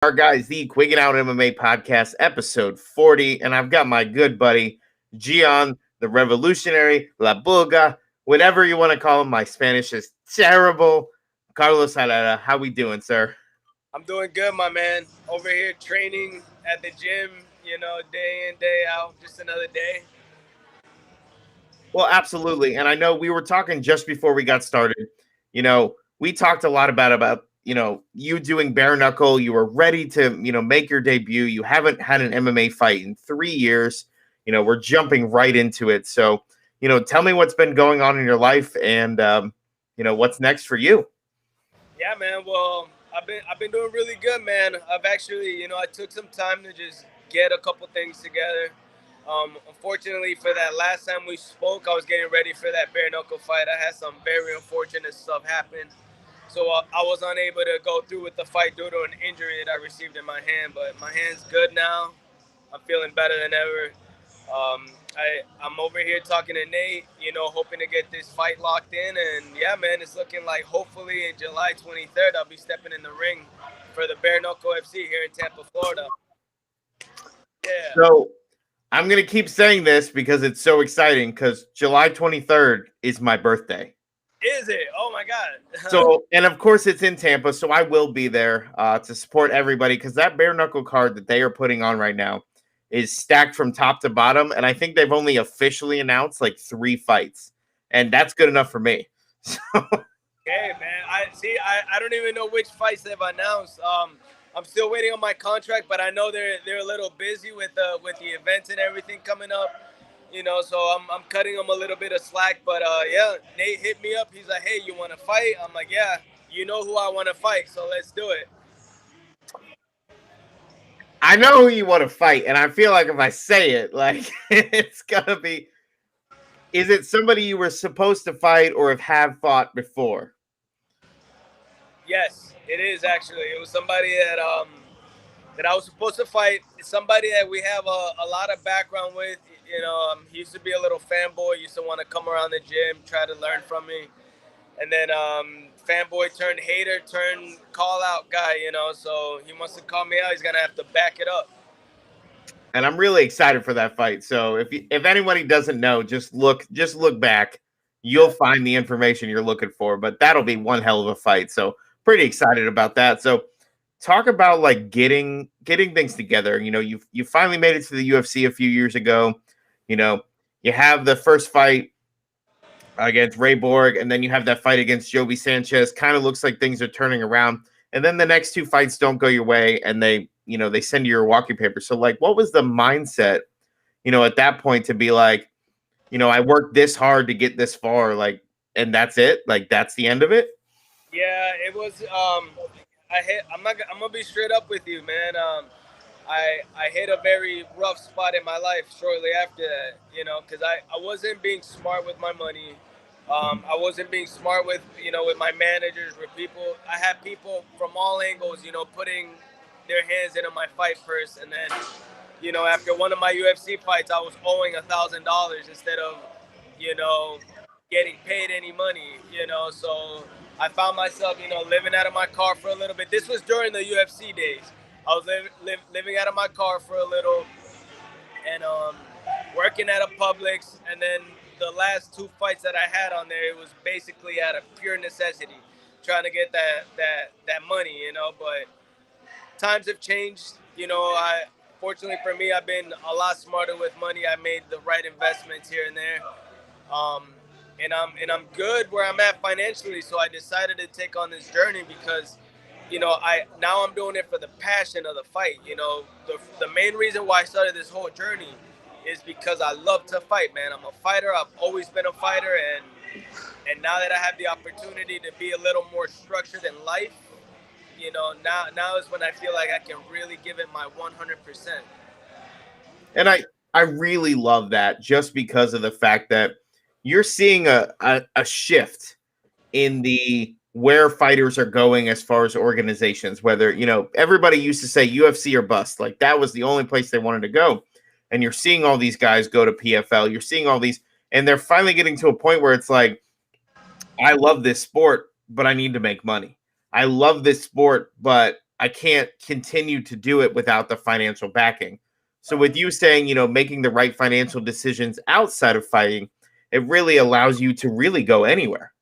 Our guys, the Quiggin Out MMA Podcast, episode 40, and I've got my good buddy, Geane, the Revolutionary, La Bulga, whatever you want to call him. My Spanish is terrible. Carlos Herrera, how we doing, sir? I'm doing good, my man. Over here training at the gym, day in, day out, just another day. Well, absolutely, and I know we were talking just before we got started. We talked a lot about you doing bare knuckle. You were ready to, make your debut. You haven't had an MMA fight in 3 years. We're jumping right into it. So, tell me what's been going on in your life and, what's next for you. Yeah, man. Well, I've been doing really good, man. I've actually, I took some time to just get a couple things together. Unfortunately, for that last time we spoke, I was getting ready for that bare knuckle fight. I had some very unfortunate stuff happen. So I was unable to go through with the fight due to an injury that I received in my hand. But my hand's good now. I'm feeling better than ever. I'm over here talking to Nate, hoping to get this fight locked in. And yeah, man, it's looking like hopefully in July 23rd, I'll be stepping in the ring for the Bare Knuckle FC here in Tampa, Florida. Yeah. So I'm going to keep saying this because it's so exciting because July 23rd is my birthday. Is it? Oh my God. So, and of course it's in Tampa, so I will be there to support everybody because that bare knuckle card that they are putting on right now is stacked from top to bottom, and I think they've only officially announced like 3 fights, and that's good enough for me. So. Okay, man. I don't even know which fights they've announced. I'm still waiting on my contract, but I know they're a little busy with the events and everything coming up. So I'm cutting him a little bit of slack. But, yeah, Nate hit me up. He's like, hey, you want to fight? I'm like, yeah, you know who I want to fight, so let's do it. I know who you want to fight, and I feel like if I say it, like, it's going to be – is it somebody you were supposed to fight or have fought before? Yes, it is actually. It was somebody that I was supposed to fight. It's somebody that we have a lot of background with. He used to be a little fanboy, used to want to come around the gym, try to learn from me. And then fanboy turned hater, turned call-out guy, So he wants to call me out. He's going to have to back it up. And I'm really excited for that fight. So if anybody doesn't know, just look back. You'll find the information you're looking for. But that'll be one hell of a fight. So pretty excited about that. So talk about like getting things together. You finally made it to the UFC a few years ago. You have the first fight against Ray Borg, and then you have that fight against Joby Sanchez. Kind of looks like things are turning around. And then the next 2 fights don't go your way, and they send you your walking papers. So, like, what was the mindset, at that point to be like, I worked this hard to get this far, like, and that's it? Like, that's the end of it? Yeah, it was. I'm gonna be straight up with you, man. I hit a very rough spot in my life shortly after that, because I wasn't being smart with my money. I wasn't being smart with, with my managers, with people. I had people from all angles, putting their hands into my fight first. And then, after one of my UFC fights, I was owing $1,000 instead of, getting paid any money, So I found myself, living out of my car for a little bit. This was during the UFC days. I was living out of my car for a little and working at a Publix. And then the last 2 fights that I had on there, it was basically out of pure necessity, trying to get that money, But times have changed. Fortunately for me, I've been a lot smarter with money. I made the right investments here and there. And I'm good where I'm at financially. So I decided to take on this journey because now I'm doing it for the passion of the fight. The main reason why I started this whole journey is because I love to fight, man. I'm a fighter. I've always been a fighter, and now that I have the opportunity to be a little more structured in life, now is when I feel like I can really give it my 100%. And I really love that just because of the fact that you're seeing a shift in the where fighters are going as far as organizations, whether, everybody used to say UFC or bust. Like that was the only place they wanted to go. And you're seeing all these guys go to PFL. You're seeing all these, and they're finally getting to a point where it's like, I love this sport, but I need to make money. I love this sport, but I can't continue to do it without the financial backing. So with you saying, making the right financial decisions outside of fighting, it really allows you to really go anywhere.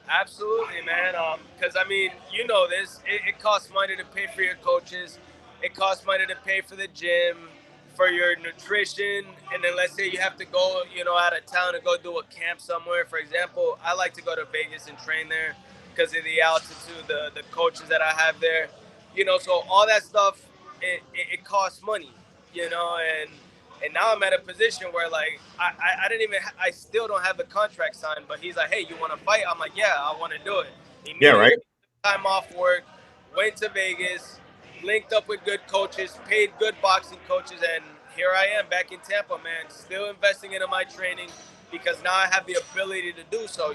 Absolutely, man. Because I mean, you know this. It costs money to pay for your coaches. It costs money to pay for the gym, for your nutrition, and then let's say you have to go, out of town to go do a camp somewhere. For example, I like to go to Vegas and train there because of the altitude, the coaches that I have there. So all that stuff, it costs money. And now I'm at a position where like I didn't even I still don't have the contract signed, but he's like, hey, you want to fight? I'm like, yeah, I want to do it. Yeah, right. Time off work, went to Vegas, linked up with good coaches, paid good boxing coaches, and here I am back in Tampa, man, still investing into my training because now I have the ability to do so.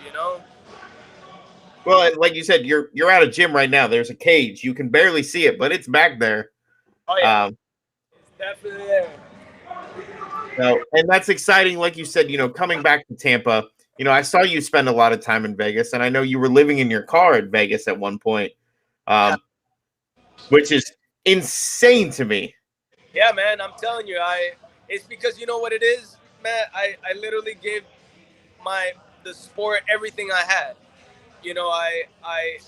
Well, and like you said, you're at a gym right now. There's a cage. You can barely see it, but it's back there. Oh yeah, it's definitely there. So, and that's exciting. Like you said, coming back to Tampa, I saw you spend a lot of time in Vegas, and I know you were living in your car at Vegas at one point, which is insane to me. Yeah, man, I'm telling you, it's because you know what it is, man. I literally gave the sport everything I had. I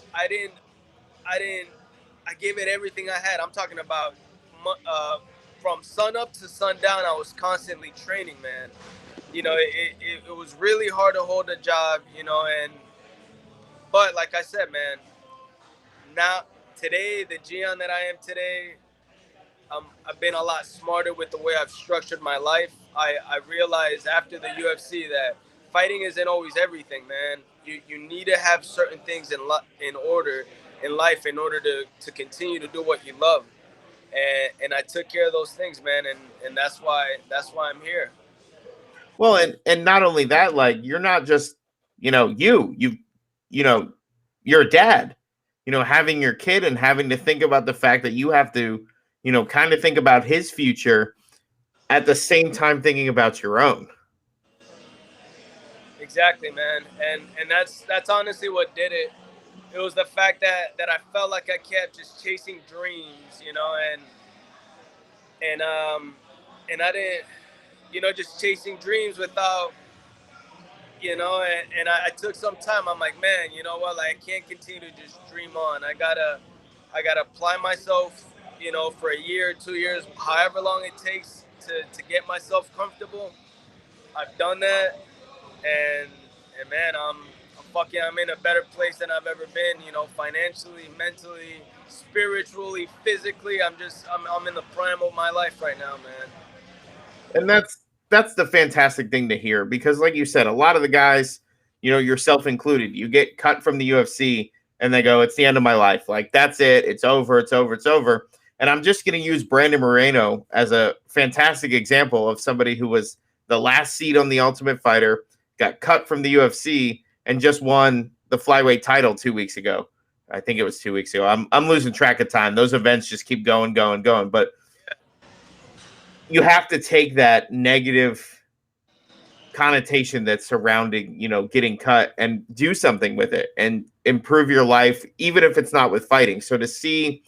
gave it everything I had. I'm talking about from sun up to sundown. I was constantly training, man. It was really hard to hold a job, but like I said, man, now today, the Geane that I am today, I've been a lot smarter with the way I've structured my life. I realized after the UFC that fighting isn't always everything, man. You need to have certain things in order in life in order to continue to do what you love. And I took care of those things, man, and that's why I'm here. Well, and not only that, like you're not just, you're a dad, having your kid and having to think about the fact that you have to, kind of think about his future at the same time thinking about your own. Exactly, man. And that's honestly what did it. It was the fact that I felt like I kept just chasing dreams, and I didn't, just chasing dreams without, and I took some time. I'm like, man, you know what? Like, I can't continue to just dream on. I gotta apply myself, for a year, 2 years, however long it takes to get myself comfortable. I've done that, and man, I'm in a better place than I've ever been. Financially, mentally, spiritually, physically. I'm in the prime of my life right now, man. And that's the fantastic thing to hear because, like you said, a lot of the guys, yourself included, you get cut from the UFC and they go, "It's the end of my life. Like that's it. It's over. It's over. It's over." And I'm just going to use Brandon Moreno as a fantastic example of somebody who was the last seed on the Ultimate Fighter, got cut from the UFC, and just won the flyweight title 2 weeks ago. I think it was 2 weeks ago. I'm losing track of time. Those events just keep going. But you have to take that negative connotation that's surrounding, getting cut and do something with it and improve your life, even if it's not with fighting. So to see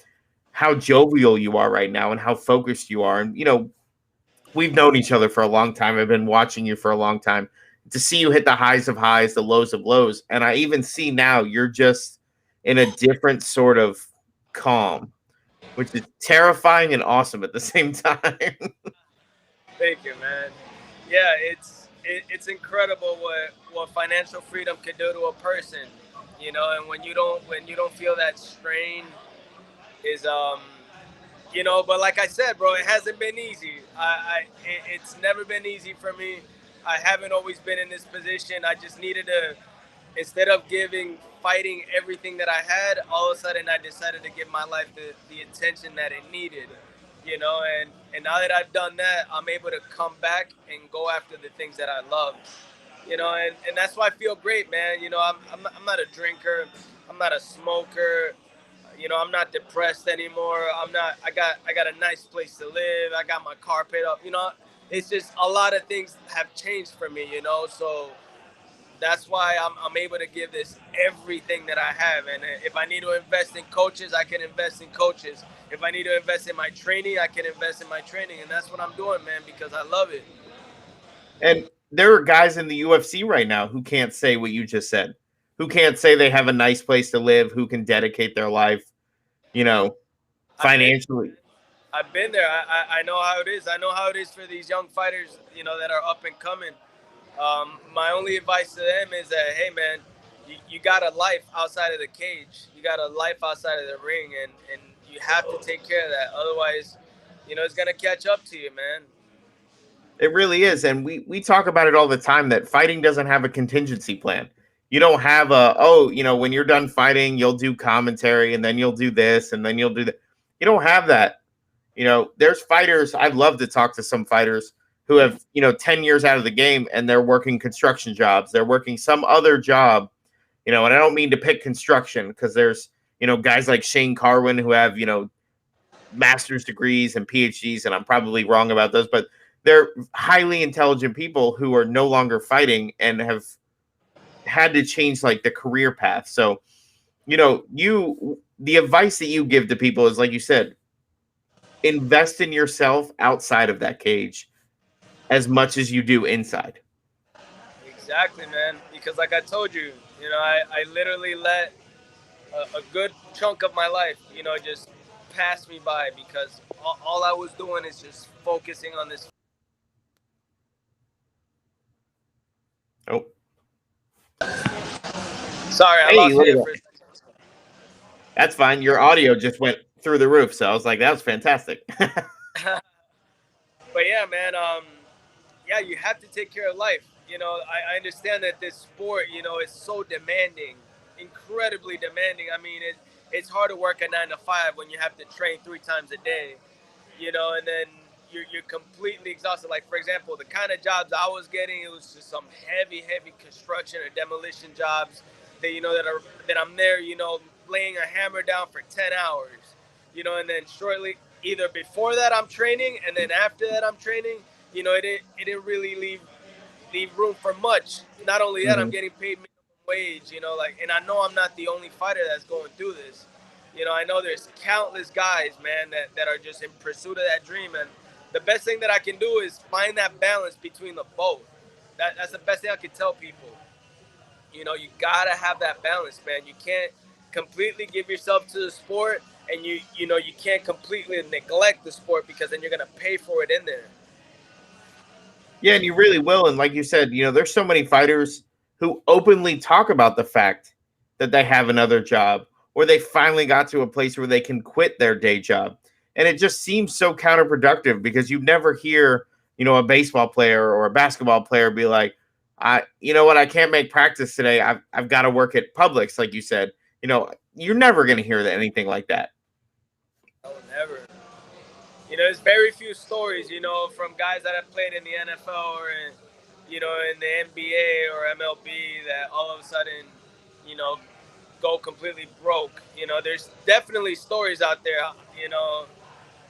how jovial you are right now and how focused you are, and, we've known each other for a long time. I've been watching you for a long time. To see you hit the highs of highs, the lows of lows. And I even see now you're just in a different sort of calm, which is terrifying and awesome at the same time. Thank you, man. Yeah, it's incredible what financial freedom can do to a person, and when you don't feel that strain is but like I said, bro, it hasn't been easy. It's never been easy for me. I haven't always been in this position. I just needed to, instead of giving fighting everything that I had, all of a sudden I decided to give my life the attention that it needed, and now that I've done that, I'm able to come back and go after the things that I love, and that's why I feel great, man. I'm not a drinker. I'm not a smoker. I'm not depressed anymore. I got a nice place to live. I got my car paid up. It's just a lot of things have changed for me, so that's why I'm able to give this everything that I have. And if I need to invest in coaches, I can invest in coaches. If I need to invest in my training, I can invest in my training. And that's what I'm doing, man, because I love it. And there are guys in the UFC right now who can't say what you just said, who can't say they have a nice place to live, who can dedicate their life, financially. I've been there. I know how it is. I know how it is for these young fighters, that are up and coming. My only advice to them is that, hey, man, you got a life outside of the cage. You got a life outside of the ring, and you have to take care of that. Otherwise, it's going to catch up to you, man. It really is. And we talk about it all the time that fighting doesn't have a contingency plan. You don't have when you're done fighting, you'll do commentary and then you'll do this and then you'll do that. You don't have that. There's fighters. I'd love to talk to some fighters who have, 10 years out of the game and they're working construction jobs. They're working some other job, and I don't mean to pick construction because there's, guys like Shane Carwin who have, master's degrees and PhDs, and I'm probably wrong about those, but they're highly intelligent people who are no longer fighting and have had to change like the career path. So, the advice that you give to people is, like you said, invest in yourself outside of that cage as much as you do inside. Exactly, man. Because like I told you, I literally let a good chunk of my life, just pass me by because all I was doing is just focusing on this. Oh, sorry, I lost you for a second. That's fine. Your audio just went through the roof, so I was like, that was fantastic. But yeah, man, you have to take care of life. I understand that this sport, is so demanding, incredibly demanding. I mean, it's hard to work a 9 to 5 when you have to train 3 times a day, and then you're completely exhausted. Like, for example, the kind of jobs I was getting, it was just some heavy construction or demolition jobs that that I'm there, laying a hammer down for 10 hours, and then shortly, either before that I'm training and then after that I'm training, it didn't really leave room for much. Not only that, I'm getting paid minimum wage, and I know I'm not the only fighter that's going through this. I know there's countless guys, man, that are just in pursuit of that dream. And the best thing that I can do is find that balance between the both. That's the best thing I can tell people. You gotta have that balance, man. You can't completely give yourself to the sport, and you can't completely neglect the sport because then you're gonna pay for it in there. Yeah, and you really will. And like you said, there's so many fighters who openly talk about the fact that they have another job or they finally got to a place where they can quit their day job. And it just seems so counterproductive because you never hear, a baseball player or a basketball player be like, you know what, I can't make practice today. I've got to work at Publix, like you said. You're never going to hear anything like that. Oh, never. There's very few stories, from guys that have played in the NFL or in the NBA or MLB that all of a sudden, go completely broke. There's definitely stories out there,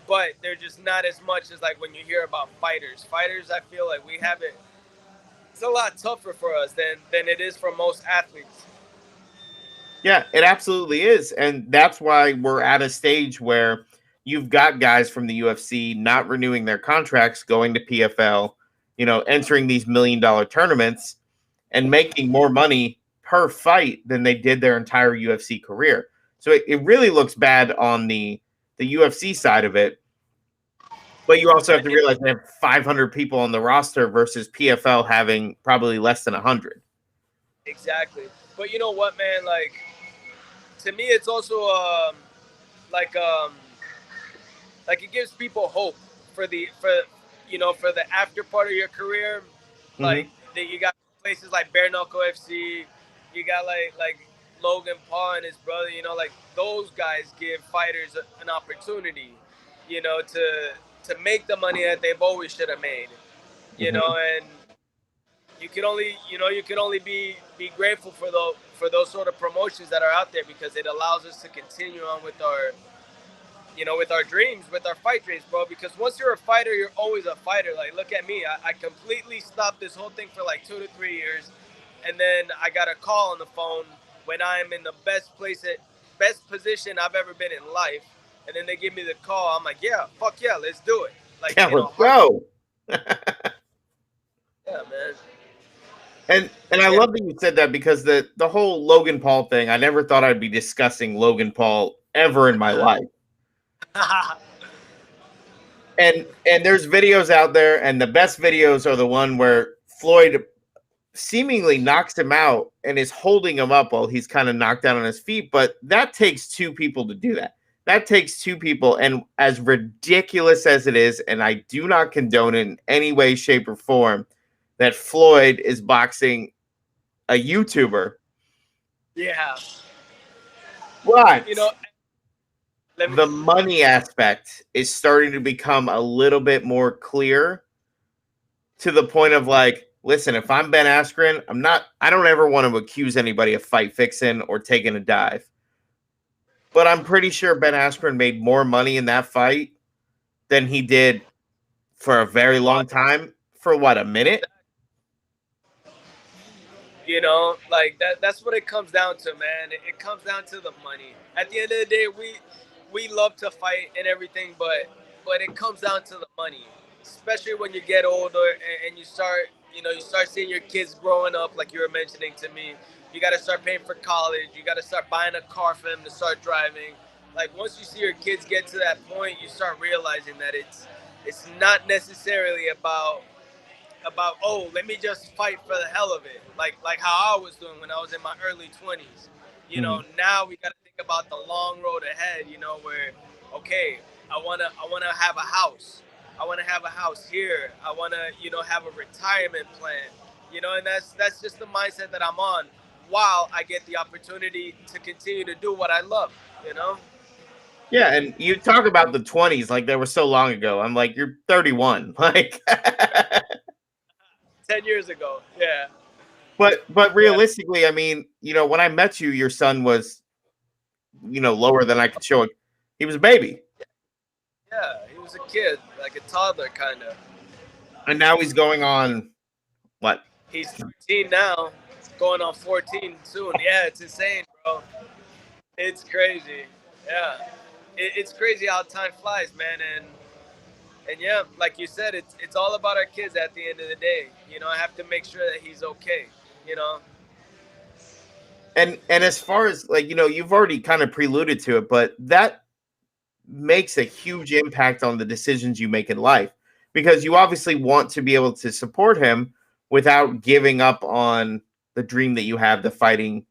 but they're just not as much as like when you hear about fighters. Fighters, I feel like we have it. It's a lot tougher for us than it is for most athletes. Yeah, it absolutely is. And that's why we're at a stage where you've got guys from the UFC not renewing their contracts, going to PFL, entering these $1 million tournaments and making more money per fight than they did their entire UFC career. So it really looks bad on the UFC side of it. But you also have to realize they have 500 people on the roster versus PFL having probably less than 100. Exactly. But you know what, man? Like, to me, it's also like it gives people hope for the after part of your career. Mm-hmm. Like you got places like Bare Knuckle FC, you got like Logan Paul and his brother. Like those guys give fighters an opportunity, to make the money that they've always should have made. And you can only be grateful for those sort of promotions that are out there because it allows us to continue on with our with our dreams, with our fight dreams, bro. Because once you're a fighter, you're always a fighter. Like, look at me. I completely stopped this whole thing for like 2 to 3 years. and then I got a call on the phone when I'm in the best position I've ever been in life, and then they give me the call. I'm like, yeah, fuck yeah, let's do it. Like, Yeah, you know, let's go. Yeah, man. And I Yeah. love that you said that, because the whole Logan Paul thing, I never thought I'd be discussing Logan Paul ever in my life. And there's videos out there, and the best videos are the one where Floyd seemingly knocks him out and is holding him up while he's kind of knocked down on his feet. But that takes two people to do that. That takes two people. And as ridiculous as it is, and I do not condone it in any way, shape, or form, that Floyd is boxing a YouTuber. Yeah. But you know, the money aspect is starting to become a little bit more clear, to the point of like, listen, if I'm Ben Askren, I don't ever want to accuse anybody of fight fixing or taking a dive. But I'm pretty sure Ben Askren made more money in that fight than he did for a very long time. For what, a minute? You know, like that's what it comes down to, man. It comes down to the money. At the end of the day, we love to fight and everything, but it comes down to the money. Especially when you get older and you start seeing your kids growing up, like you were mentioning to me. You got to start paying for college. You got to start buying a car for them to start driving. Like, once you see your kids get to that point, you start realizing that it's not necessarily about oh, let me just fight for the hell of it, like how I was doing when I was in my early 20s. You know, now we got to think about the long road ahead. You know, where okay, I wanna have a house. I want to have a house here. I want to have a retirement plan. You know, and that's just the mindset that I'm on, while I get the opportunity to continue to do what I love. You know. Yeah, and you talk about the 20s like they were so long ago. I'm like, you're 31. Like 10 years ago. Yeah. But realistically, I mean, when I met you, your son was, lower than I could show it. He was a baby. Yeah, he was a kid, like a toddler, kind of. And now he's going on, what? He's 13 now, going on 14 soon. Yeah, it's insane, bro. It's crazy. Yeah. It's crazy how time flies, man. And yeah, like you said, it's all about our kids at the end of the day. You know, I have to make sure that he's okay, you know. And as far as, like, you've already kind of preluded to it, but that makes a huge impact on the decisions you make in life, because you obviously want to be able to support him without giving up on the dream that you have, the fighting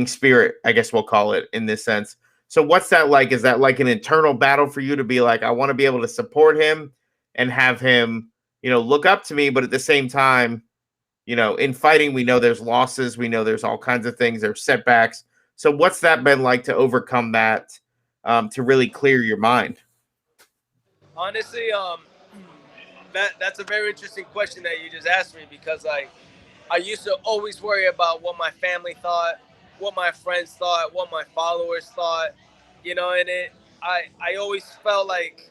spirit, I guess we'll call it, in this sense. So what's that like? Is that like an internal battle for you to be like, I want to be able to support him and have him, look up to me, but at the same time, in fighting, we know there's losses, we know there's all kinds of things, there's setbacks. So what's that been like to overcome that, to really clear your mind? Honestly, that's a very interesting question that you just asked me, because I used to always worry about what my family thought, what my friends thought, what my followers thought, and I always felt like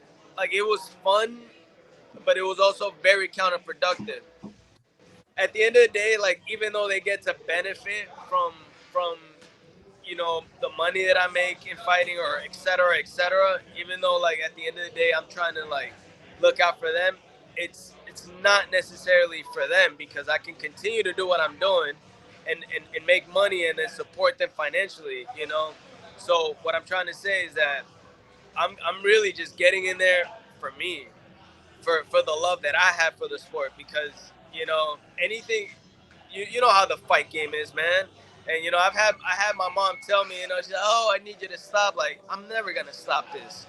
it was fun, but it was also very counterproductive. At the end of the day, like, even though they get to benefit from the money that I make in fighting, or et cetera, even though, like, at the end of the day I'm trying to, like, look out for them, it's not necessarily for them, because I can continue to do what I'm doing and make money and then support them financially, So what I'm trying to say is that I'm really just getting in there for me, for the love that I have for the sport, because anything, you know how the fight game is, man. And I had my mom tell me, she's like, oh, I need you to stop. Like, I'm never gonna stop this.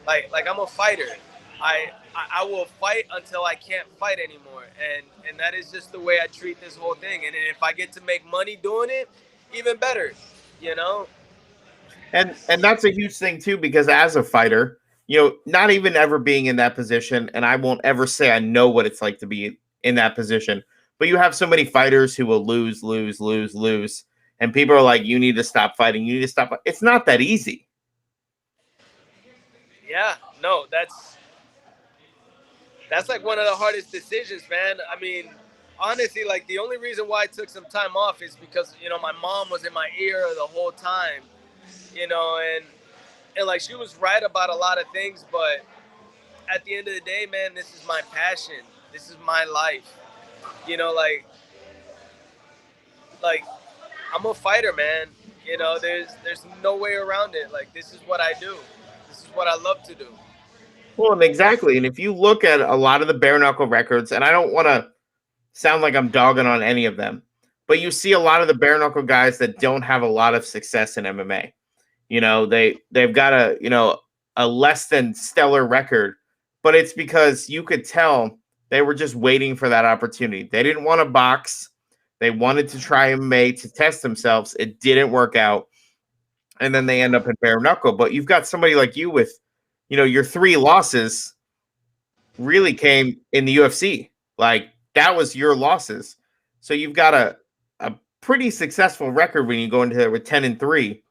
Like I'm a fighter. I will fight until I can't fight anymore, and that is just the way I treat this whole thing. And if I get to make money doing it, even better, you know. And that's a huge thing too, because as a fighter, not even ever being in that position, and I won't ever say I know what it's like to be in that position, but you have so many fighters who will lose, and people are like, you need to stop fighting, you need to stop. It's not that easy. Yeah, no, that's like one of the hardest decisions, man. I mean, honestly, like, the only reason why I took some time off is because, you know, my mom was in my ear the whole time, you know, and like, she was right about a lot of things, but at the end of the day, man, this is my passion. This is my life. You know, like I'm a fighter, man. You know, there's no way around it. Like, this is what I do. This is what I love to do. Well, and exactly. And if you look at a lot of the bare knuckle records, and I don't want to sound like I'm dogging on any of them, but you see a lot of the bare knuckle guys that don't have a lot of success in MMA. You know, they've got a less than stellar record, but it's because you could tell they were just waiting for that opportunity. They didn't want to box. They wanted to try MMA to test themselves. It didn't work out. And then they end up in bare knuckle. But you've got somebody like you with, your 3 losses really came in the UFC. Like, that was your losses. So you've got a pretty successful record when you go into there with 10-3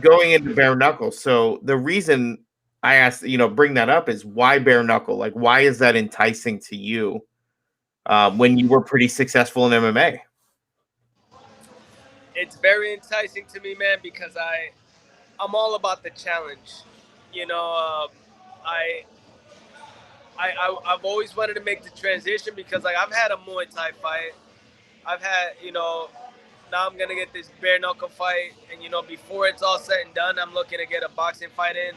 going into bare knuckle. So the reason I asked, bring that up is why bare knuckle? Like, why is that enticing to you when you were pretty successful in MMA? It's very enticing to me, man, because I'm all about the challenge. You know, I've always wanted to make the transition because, like, I've had a Muay Thai fight. I've had, now I'm going to get this bare knuckle fight. And, before it's all said and done, I'm looking to get a boxing fight in.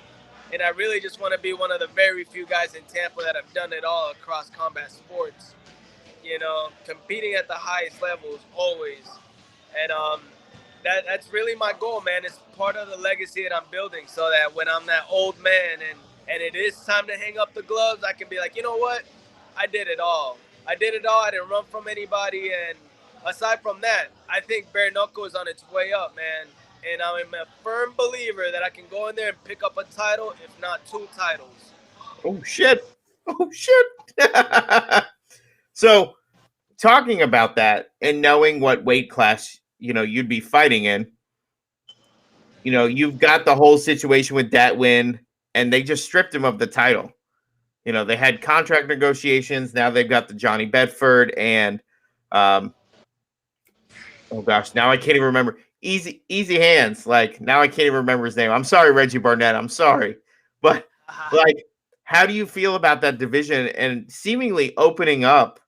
And I really just want to be one of the very few guys in Tampa that have done it all across combat sports. Competing at the highest levels always. And that's really my goal, man. It's part of the legacy that I'm building so that when I'm that old man and it is time to hang up the gloves, I can be like, you know what? I did it all. I didn't run from anybody. And aside from that, I think bare knuckle is on its way up, man. And I'm a firm believer that I can go in there and pick up a title, if not 2 titles. Oh, shit. So, talking about that and knowing what weight class, you'd be fighting in, you've got the whole situation with that win, and they just stripped him of the title. They had contract negotiations. Now they've got the Johnny Bedford and, oh gosh, now I can't even remember. Easy Hands. Like, now I can't even remember his name. I'm sorry, Reggie Barnett. I'm sorry. But, like, how do you feel about that division and seemingly opening up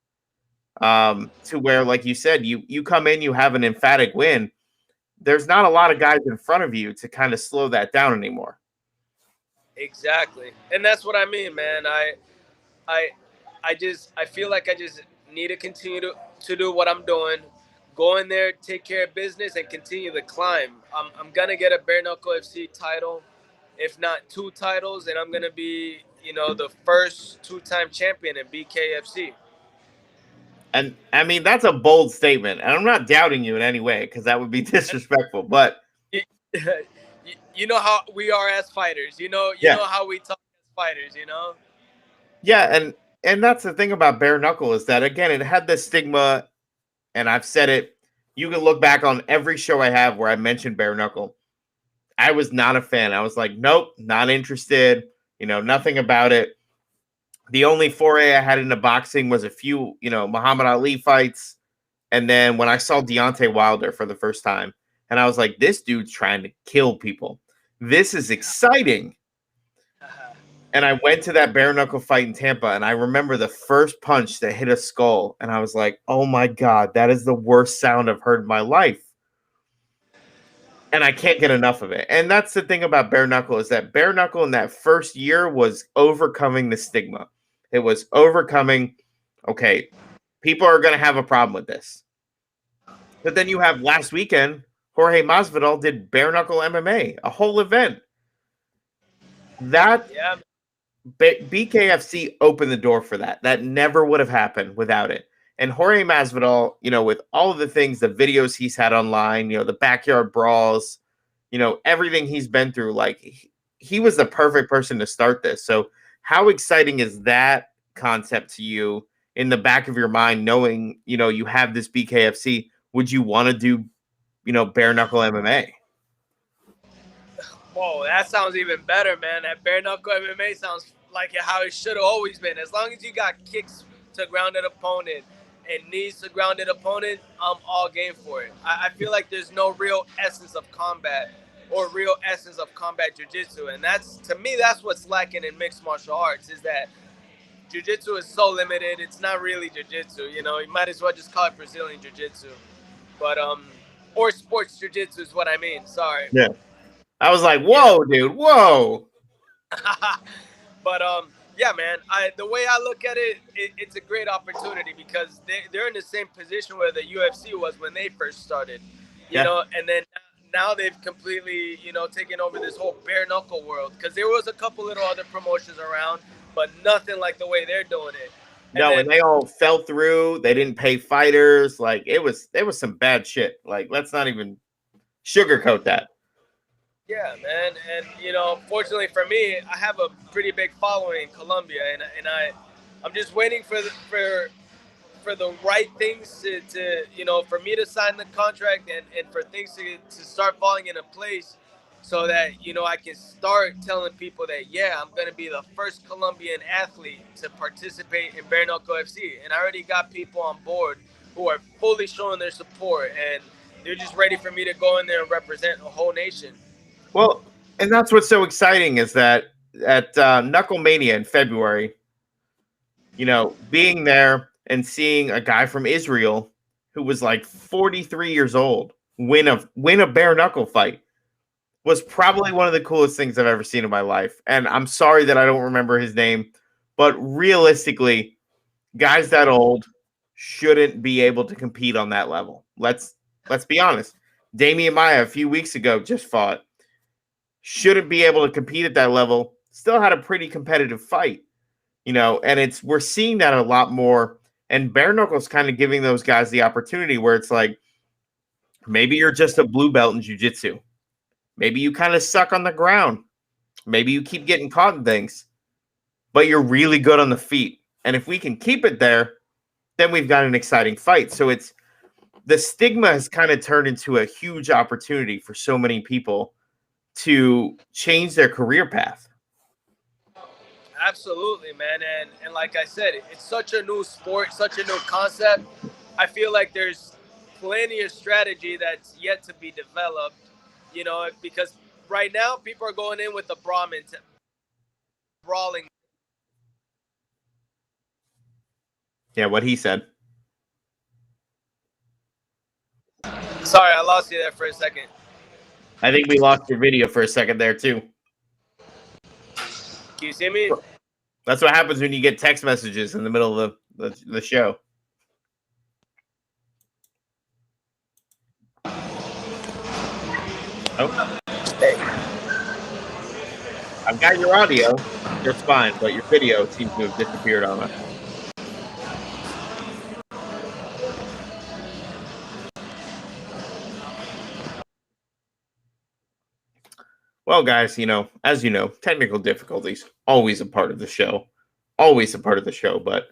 to where, like you said, you come in, you have an emphatic win. There's not a lot of guys in front of you to kind of slow that down anymore. Exactly. And that's what I mean, man. I feel like I just need to continue to do what I'm doing. Go in there, take care of business, and continue the climb. I'm going to get a Bare Knuckle FC title, if not 2 titles, and I'm going to be, the first 2-time champion in BKFC. And, I mean, that's a bold statement, and I'm not doubting you in any way because that would be disrespectful, but... You know how we are as fighters. You know how we talk as fighters, Yeah, and that's the thing about bare knuckle is that, again, it had this stigma, and I've said it. You can look back on every show I have where I mentioned bare knuckle. I was not a fan. I was like, nope, not interested. Nothing about it. The only foray I had into boxing was a few, Muhammad Ali fights. And then when I saw Deontay Wilder for the first time, and I was like, this dude's trying to kill people. This is exciting. And I went to that bare knuckle fight in Tampa, and I remember the first punch that hit a skull, and I was like, oh my God, that is the worst sound I've heard in my life. And I can't get enough of it. And that's the thing about bare knuckle is that bare knuckle in that first year was overcoming the stigma. It was overcoming, okay, people are going to have a problem with this. But then you have last weekend, Jorge Masvidal did bare knuckle MMA, a whole event. That BKFC opened the door for that. That never would have happened without it. And Jorge Masvidal, with all of the things, the videos he's had online, the backyard brawls, everything he's been through, like he was the perfect person to start this. So how exciting is that concept to you in the back of your mind, knowing, you have this BKFC? Would you want to do, bare knuckle MMA? Whoa, that sounds even better, man. That bare knuckle MMA sounds like how it should have always been. As long as you got kicks to ground an opponent, and needs to grounded opponent, I'm all game for it. I feel like there's no real essence of combat or real essence of combat jiu-jitsu, and that's, to me, that's what's lacking in mixed martial arts, is that jiu-jitsu is so limited. It's not really jiu-jitsu, you know. You might as well just call it Brazilian jiu-jitsu, but or sports jiu-jitsu is what I mean. Sorry. Yeah, I was like, whoa, dude, whoa. But yeah, man. The way I look at it, it's a great opportunity because they're in the same position where the UFC was when they first started, you know, and then now they've completely, you know, taken over this whole bare knuckle world, because there was a couple little other promotions around, but nothing like the way they're doing it. And they all fell through. They didn't pay fighters. Like, there was some bad shit. Like, let's not even sugarcoat that. Yeah, man. And, you know, fortunately for me, I have a pretty big following in Colombia, and I'm just waiting for the right things to, you know, for me to sign the contract and for things to start falling into place, so that, you know, I can start telling people that, yeah, I'm going to be the first Colombian athlete to participate in Bare Knuckle FC. And I already got people on board who are fully showing their support, and they're just ready for me to go in there and represent a whole nation. Well, and that's what's so exciting, is that at Knuckle Mania in February, you know, being there and seeing a guy from Israel who was like 43 years old win a bare knuckle fight was probably one of the coolest things I've ever seen in my life. And I'm sorry that I don't remember his name, but realistically, guys that old shouldn't be able to compete on that level. Let's be honest. Damian Maia a few weeks ago just fought. Shouldn't be able to compete at that level. Still had a pretty competitive fight, you know, and we're seeing that a lot more. And bare knuckle's kind of giving those guys the opportunity where it's like, maybe you're just a blue belt in jiu-jitsu. Maybe you kind of suck on the ground. Maybe you keep getting caught in things, but you're really good on the feet. And if we can keep it there, then we've got an exciting fight. So the stigma has kind of turned into a huge opportunity for so many people to change their career path. Absolutely, man. And like I said, it's such a new sport, such a new concept. I feel like there's plenty of strategy that's yet to be developed, you know, because right now people are going in with the brawling. Yeah, what he said. Sorry, I lost you there for a second. I think we lost your video for a second there too. Can you see me? That's what happens when you get text messages in the middle of the show. Oh. Hey. I've got your audio just fine, but your video seems to have disappeared on us. Well, guys, you know, as you know, technical difficulties, always a part of the show. Always a part of the show, but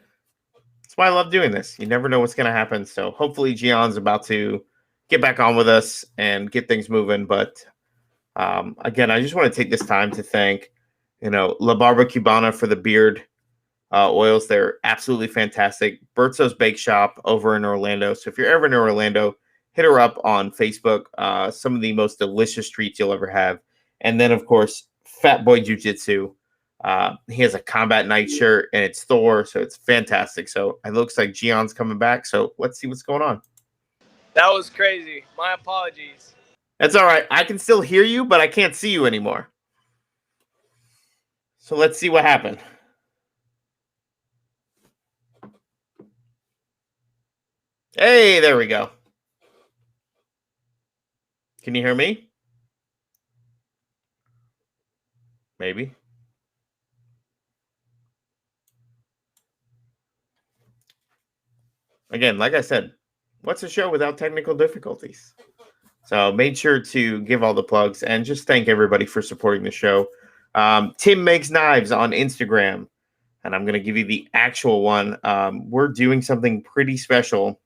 that's why I love doing this. You never know what's going to happen. So hopefully Geane's about to get back on with us and get things moving. But again, I just want to take this time to thank, you know, La Barba Cubana for the beard oils. They're absolutely fantastic. Bertzo's Bake Shop over in Orlando. So if you're ever in Orlando, hit her up on Facebook. Some of the most delicious treats you'll ever have. And then, of course, Fat Boy Jiu-Jitsu. He has a combat night shirt, and it's Thor, so it's fantastic. So it looks like Geane's coming back. So let's see what's going on. That was crazy. My apologies. That's all right. I can still hear you, but I can't see you anymore. So let's see what happened. Hey, there we go. Can you hear me? Maybe. Again, like I said, what's a show without technical difficulties? So made sure to give all the plugs and just thank everybody for supporting the show. Tim Makes Knives on Instagram, and I'm going to give you the actual one. We're doing something pretty special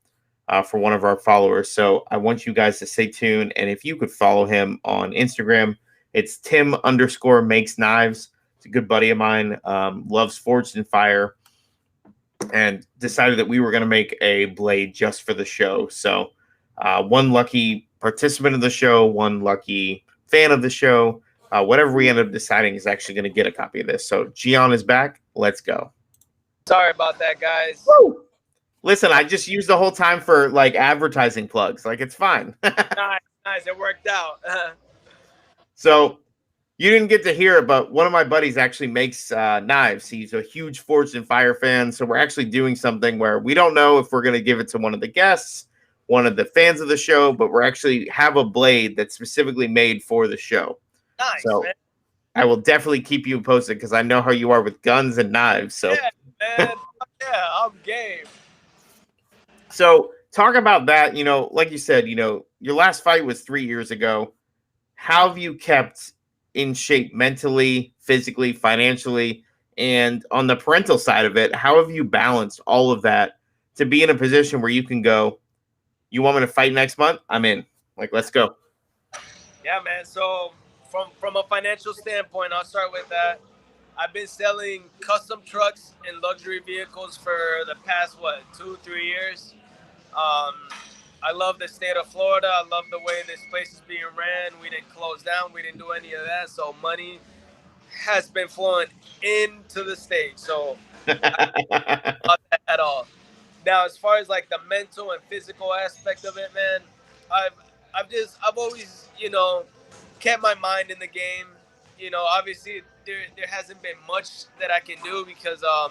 for one of our followers, so I want you guys to stay tuned. And if you could follow him on Instagram, it's Tim_makes knives. It's a good buddy of mine. Loves Forged in Fire. and decided that we were going to make a blade just for the show. So one lucky participant of the show, one lucky fan of the show, whatever we end up deciding is actually going to get a copy of this. So Geane is back. Let's go. Sorry about that, guys. Woo! Listen, I just used the whole time for like advertising plugs. Like, it's fine. Nice. It worked out. So you didn't get to hear it, but one of my buddies actually makes knives. He's a huge Forged in Fire fan. So we're actually doing something where we don't know if we're going to give it to one of the guests, one of the fans of the show, but we're actually have a blade that's specifically made for the show. Nice, so man. I will definitely keep you posted because I know how you are with guns and knives. So yeah, man. Yeah, I'm game. So talk about that. Like you said, your last fight was 3 years ago. How have you kept in shape mentally, physically, financially, and on the parental side of it? How have you balanced all of that to be in a position where you can go, you want me to fight next month? I'm in. Like, let's go. Yeah, man. So from a financial standpoint, I'll start with that. I've been selling custom trucks and luxury vehicles for the past, 2-3 years. I love the state of Florida. I love the way this place is being ran. We didn't close down. We didn't do any of that. So money has been flowing into the state. So not that at all. Now, as far as like the mental and physical aspect of it, man, I've always, kept my mind in the game. Obviously there hasn't been much that I can do because I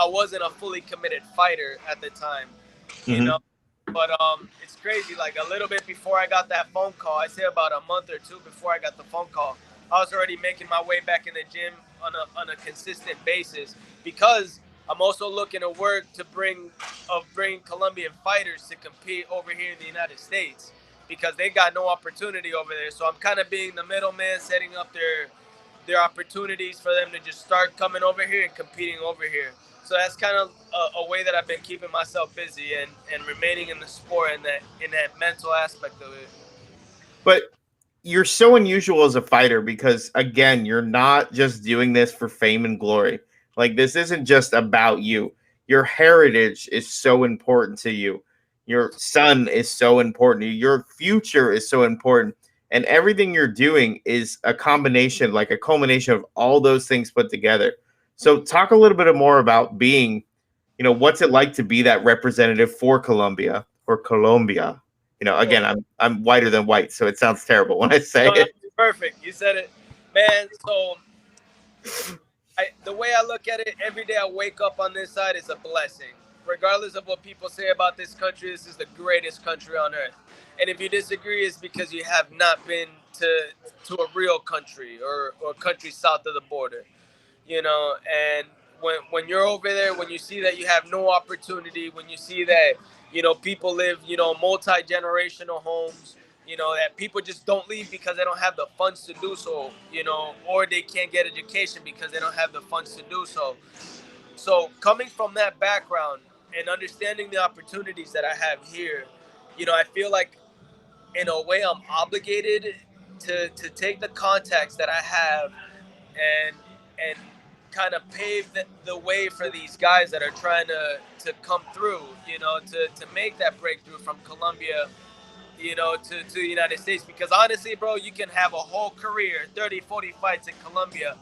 wasn't a fully committed fighter at the time, but it's crazy. Like a little bit before I got that phone call, I say about a month or two before I got the phone call, I was already making my way back in the gym on a consistent basis because I'm also looking to work to bring Colombian fighters to compete over here in the United States because they got no opportunity over there. So I'm kind of being the middleman, setting up their opportunities for them to just start coming over here and competing over here. So that's kind of a way that I've been keeping myself busy and remaining in the sport and in that mental aspect of it. But you're so unusual as a fighter because, again, you're not just doing this for fame and glory. Like, this isn't just about you. Your heritage is so important to you. Your son is so important to you. Your future is so important. And everything you're doing is a combination, like a culmination of all those things put together. So talk a little bit more about being, what's it like to be that representative for Colombia or Colombia? Again, I'm whiter than white, so it sounds terrible when I say it. Perfect. You said it, man. So the way I look at it, every day I wake up on this side is a blessing. Regardless of what people say about this country, this is the greatest country on earth. And if you disagree, it's because you have not been to a real country or a country south of the border. And when you're over there, when you see that you have no opportunity, when you see that, people live, multi-generational homes, that people just don't leave because they don't have the funds to do so, or they can't get education because they don't have the funds to do so. So coming from that background and understanding the opportunities that I have here, I feel like in a way I'm obligated to take the contacts that I have and kind of pave the way for these guys that are trying to come through, to make that breakthrough from Colombia, to the United States. Because honestly, bro, you can have a whole career, 30, 40 fights in Colombia,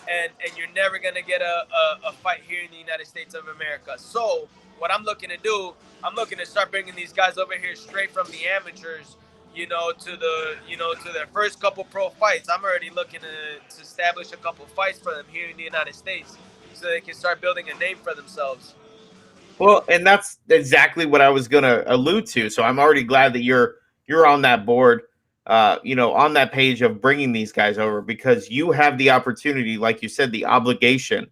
and you're never going to get a fight here in the United States of America. So what I'm looking to do, I'm looking to start bringing these guys over here straight from the amateurs, to their first couple pro fights. I'm already looking to establish a couple fights for them here in the United States so they can start building a name for themselves. Well, and that's exactly what I was going to allude to. So I'm already glad that you're on that board, on that page of bringing these guys over because you have the opportunity, like you said, the obligation,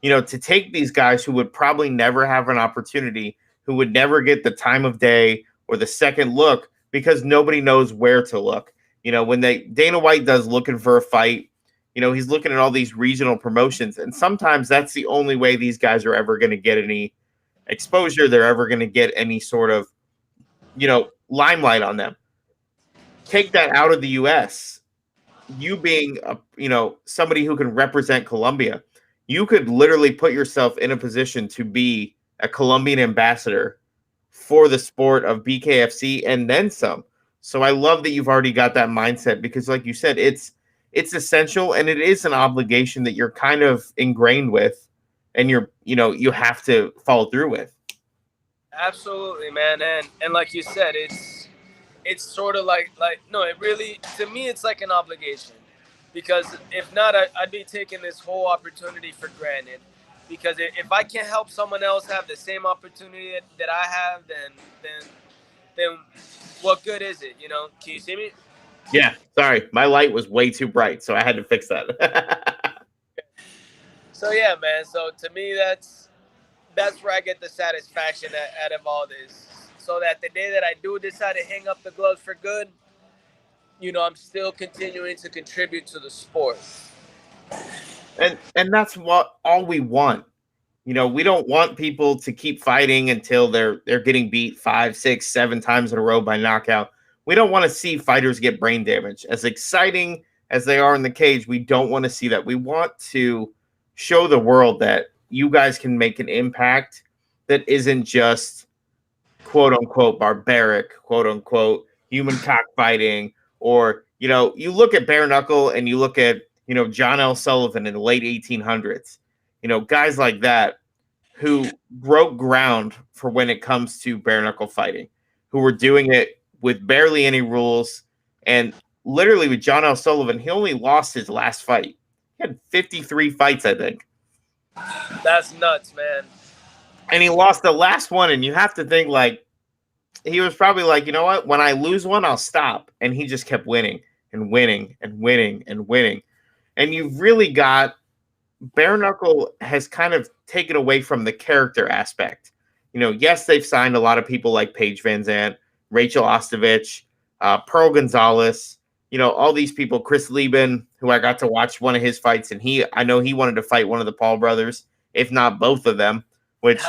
to take these guys who would probably never have an opportunity, who would never get the time of day or the second look because nobody knows where to look. When Dana White does looking for a fight, he's looking at all these regional promotions, and sometimes that's the only way these guys are ever going to get any exposure. They're ever going to get any sort of, limelight on them. Take that out of the U.S. You being somebody who can represent Colombia, you could literally put yourself in a position to be a Colombian ambassador for the sport of BKFC and then some. So I love that you've already got that mindset because, like you said, it's essential and it is an obligation that you're kind of ingrained with, and you have to follow through with. Absolutely, man. And like you said, it's sort of like no, it really, to me, it's like an obligation, because if not, I'd be taking this whole opportunity for granted. Because if I can't help someone else have the same opportunity that I have, then what good is it? Can you see me? Yeah, sorry, my light was way too bright, so I had to fix that. So yeah, man. So to me, that's where I get the satisfaction out of all this. So that the day that I do decide to hang up the gloves for good, I'm still continuing to contribute to the sport. And that's what all we want. We don't want people to keep fighting until they're getting beat 5, 6, 7 times in a row by knockout. We don't want to see fighters get brain damage. As exciting as they are in the cage, we don't want to see that. We want to show the world that you guys can make an impact that isn't just quote unquote barbaric, quote unquote human cockfighting, or you look at bare knuckle and you look at John L. Sullivan in the late 1800s, guys like that who broke ground for when it comes to bare knuckle fighting, who were doing it with barely any rules. And literally with John L. Sullivan, he only lost his last fight. He had 53 fights, I think. That's nuts, man. And he lost the last one, and you have to think like he was probably like, you know what? When I lose one, I'll stop. And he just kept winning and winning and winning and winning. And you've really got bare knuckle has kind of taken away from the character aspect. Yes, they've signed a lot of people like Paige Van Zandt, Rachel Ostovich, Pearl Gonzalez, all these people, Chris Lieben, who I got to watch one of his fights, and I know he wanted to fight one of the Paul brothers, if not both of them, which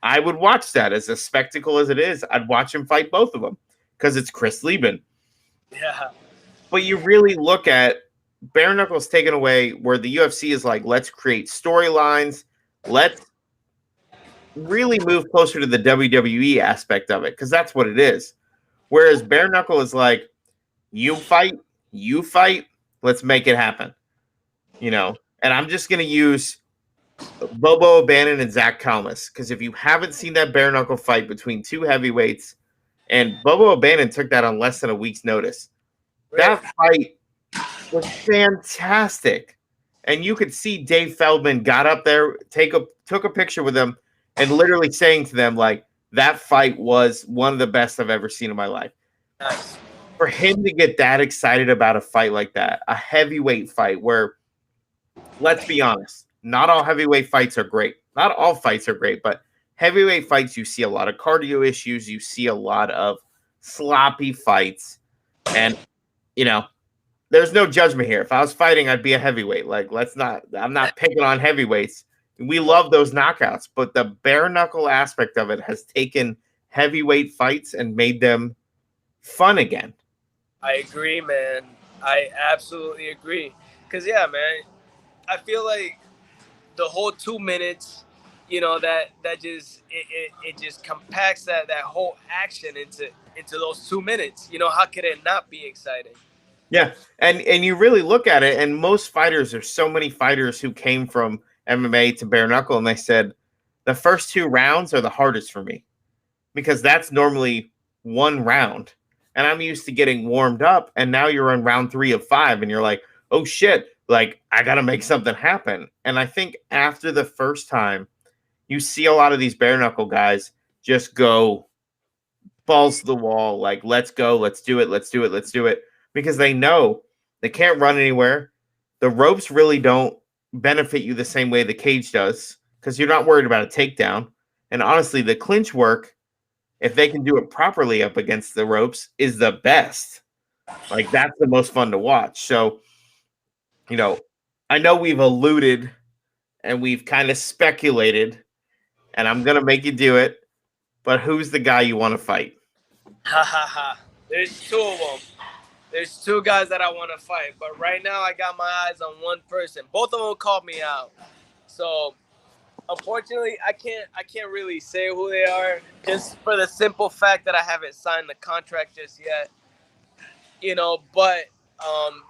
I would watch that as a spectacle as it is. I'd watch him fight both of them because it's Chris Lieben. Yeah. But you really look at bare knuckle's taken away where the UFC is like, let's create storylines. Let's really move closer to the WWE aspect of it, because that's what it is. Whereas bare knuckle is like, you fight, let's make it happen. And I'm just going to use Bobo O'Bannon and Zach Kalmas, because if you haven't seen that bare knuckle fight between two heavyweights, and Bobo O'Bannon took that on less than a week's notice, that fight was fantastic. And you could see Dave Feldman got up there, took a picture with them, and literally saying to them, like, that fight was one of the best I've ever seen in my life. Nice. For him to get that excited about a fight like that, a heavyweight fight where, let's be honest, not all heavyweight fights are great. Not all fights are great, but heavyweight fights, you see a lot of cardio issues. You see a lot of sloppy fights. And, there's no judgment here. If I was fighting, I'd be a heavyweight. Like, I'm not picking on heavyweights. We love those knockouts, but the bare knuckle aspect of it has taken heavyweight fights and made them fun again. I agree, man. I absolutely agree. Because, yeah, man, I feel like the whole 2 minutes, that just it just compacts that whole action into those 2 minutes. How could it not be exciting? Yeah, and you really look at it, and most fighters, there's so many fighters who came from MMA to bare knuckle, and they said the first 2 rounds are the hardest for me because that's normally 1 round, and I'm used to getting warmed up, and now you're on round 3 of 5, and you're like, oh shit, like I got to make something happen. And I think after the first time, you see a lot of these bare knuckle guys just go balls to the wall, like, let's go, let's do it. Because they know they can't run anywhere. The ropes really don't benefit you the same way the cage does because you're not worried about a takedown. And honestly, the clinch work, if they can do it properly up against the ropes, is the best. Like, that's the most fun to watch. So, I know we've alluded and we've kind of speculated, and I'm going to make you do it, but who's the guy you want to fight? There's 2 of them. There's 2 guys that I want to fight, but right now I got my eyes on one person. Both of them called me out. So unfortunately, I can't really say who they are, just for the simple fact that I haven't signed the contract just yet. But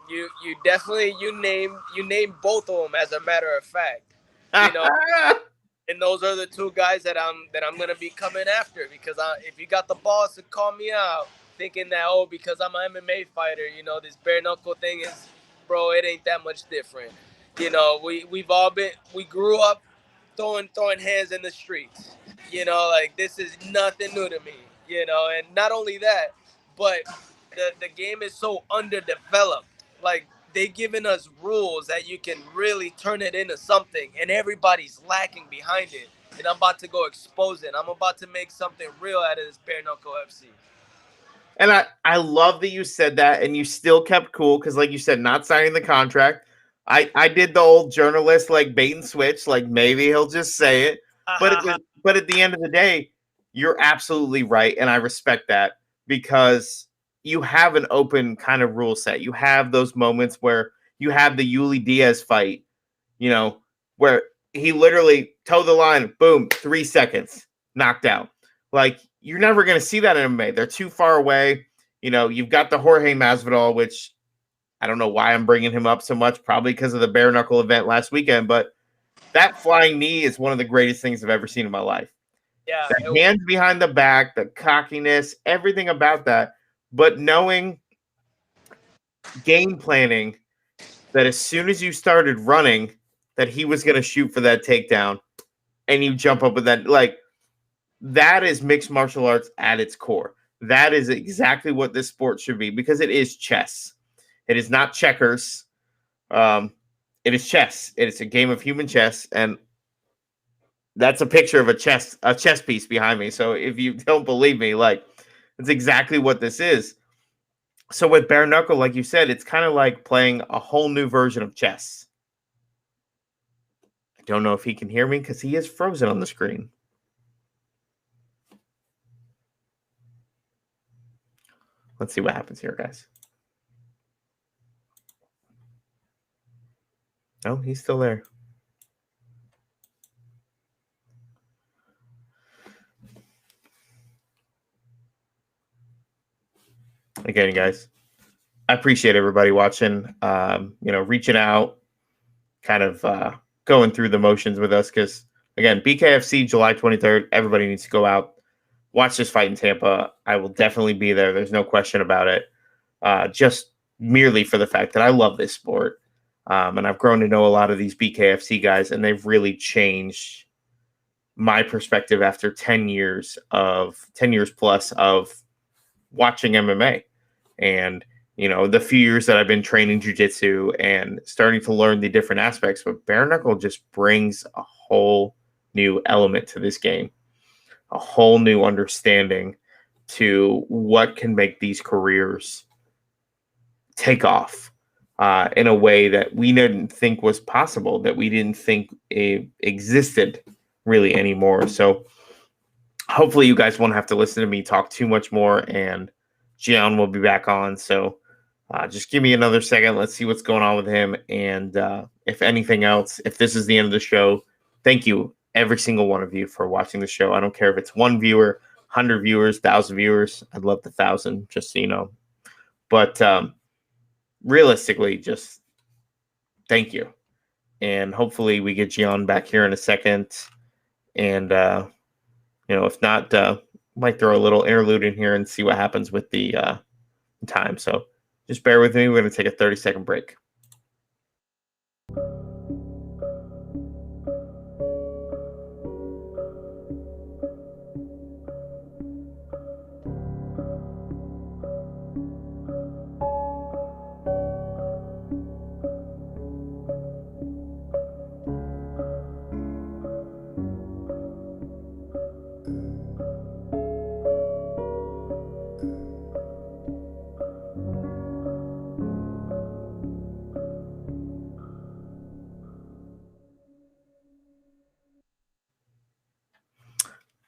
you definitely you name both of them, as a matter of fact. You know, and those are the two guys that I'm gonna be coming after, because if you got the balls to call me out, thinking that, because I'm an MMA fighter, this bare knuckle thing is, bro, it ain't that much different. We grew up throwing hands in the streets. Like, this is nothing new to me. And not only that, but the game is so underdeveloped. Like, they giving us rules that you can really turn it into something, and everybody's lacking behind it. And I'm about to go expose it. I'm about to make something real out of this bare knuckle FC. And I love that you said that, and you still kept cool, because, like you said, not signing the contract. I did the old journalist, like, bait and switch, like, maybe he'll just say it. But at the end of the day, you're absolutely right, and I respect that, because you have an open kind of rule set. You have those moments where you have the Yuli Diaz fight, where he literally towed the line, boom, 3 seconds, knocked out. Like, you're never going to see that in MMA. They're too far away. You've got the Jorge Masvidal, which I don't know why I'm bringing him up so much, probably because of the bare knuckle event last weekend, but that flying knee is one of the greatest things I've ever seen in my life. Yeah, The hands behind the back, the cockiness, everything about that. But knowing, game planning, that as soon as you started running, that he was going to shoot for that takedown, and you jump up with that, like, that is mixed martial arts at its core. That is exactly what this sport should be, because it is chess. It is not checkers. It is chess. It is a game of human chess, and that's a picture of a chess piece behind me. So if you don't believe me, like, it's exactly what this is. So with bare knuckle, like you said, it's kind of like playing a whole new version of chess. I don't know if he can hear me, because he is frozen on the screen. Let's see what happens here, guys. Oh, he's still there. Again, guys, I appreciate everybody watching, reaching out, kind of going through the motions with us, because, again, BKFC, July 23rd, everybody needs to go out, watch this fight in Tampa. I will definitely be there. There's no question about it. Just merely for the fact that I love this sport. And I've grown to know a lot of these BKFC guys, and they've really changed my perspective after 10 years plus of watching MMA. And, the few years that I've been training jiu-jitsu and starting to learn the different aspects, but bare knuckle just brings a whole new element to this game, a whole new understanding to what can make these careers take off in a way that we didn't think was possible, that we didn't think it existed really anymore. So hopefully you guys won't have to listen to me talk too much more, and Geane will be back on. So just give me another second. Let's see what's going on with him. And if anything else, if this is the end of the show, thank you, every single one of you, for watching the show. I don't care if it's 1 viewer, 100 viewers, 1,000 viewers. I'd love the 1,000, just so you know. But realistically, just thank you. And hopefully we get Geane back here in a second. And, if not, might throw a little interlude in here and see what happens with the time. So just bear with me. We're going to take a 30-second break.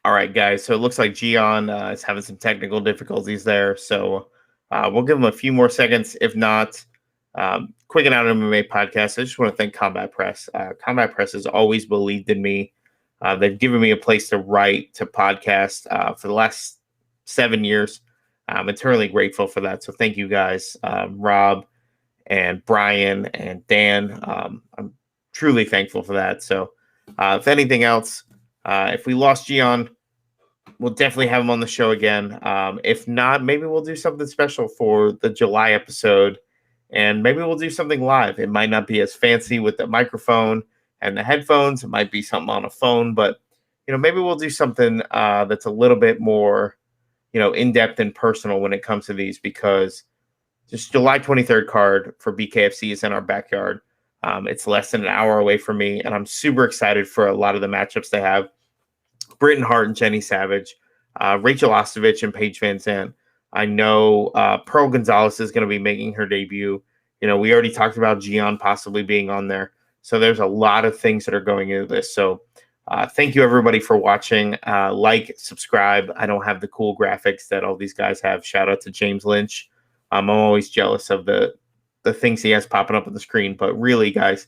All right, guys. So it looks like Geane is having some technical difficulties there. So we'll give him a few more seconds. If not, Quiggin Out MMA Podcast. I just want to thank Combat Press. Combat Press has always believed in me. They've given me a place to write, to podcast for the last 7 years. I'm eternally grateful for that. So thank you guys, Rob and Brian and Dan. I'm truly thankful for that. So if anything else, if we lost Geane, we'll definitely have him on the show again. If not, maybe we'll do something special for the July episode, and maybe we'll do something live. It might not be as fancy with the microphone and the headphones. It might be something on a phone, but maybe we'll do something that's a little bit more, in-depth and personal when it comes to these, because just July 23rd card for BKFC is in our backyard. It's less than an hour away from me, and I'm super excited for a lot of the matchups they have. Britton Hart and Jenny Savage, Rachel Ostovich and Paige Van Zandt. I know Pearl Gonzalez is going to be making her debut. We already talked about Geane possibly being on there. So there's a lot of things that are going into this. So thank you, everybody, for watching. Like, subscribe. I don't have the cool graphics that all these guys have. Shout out to James Lynch. I'm always jealous of the things he has popping up on the screen. But really, guys,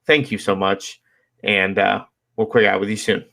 thank you so much. And we'll quit out with you soon.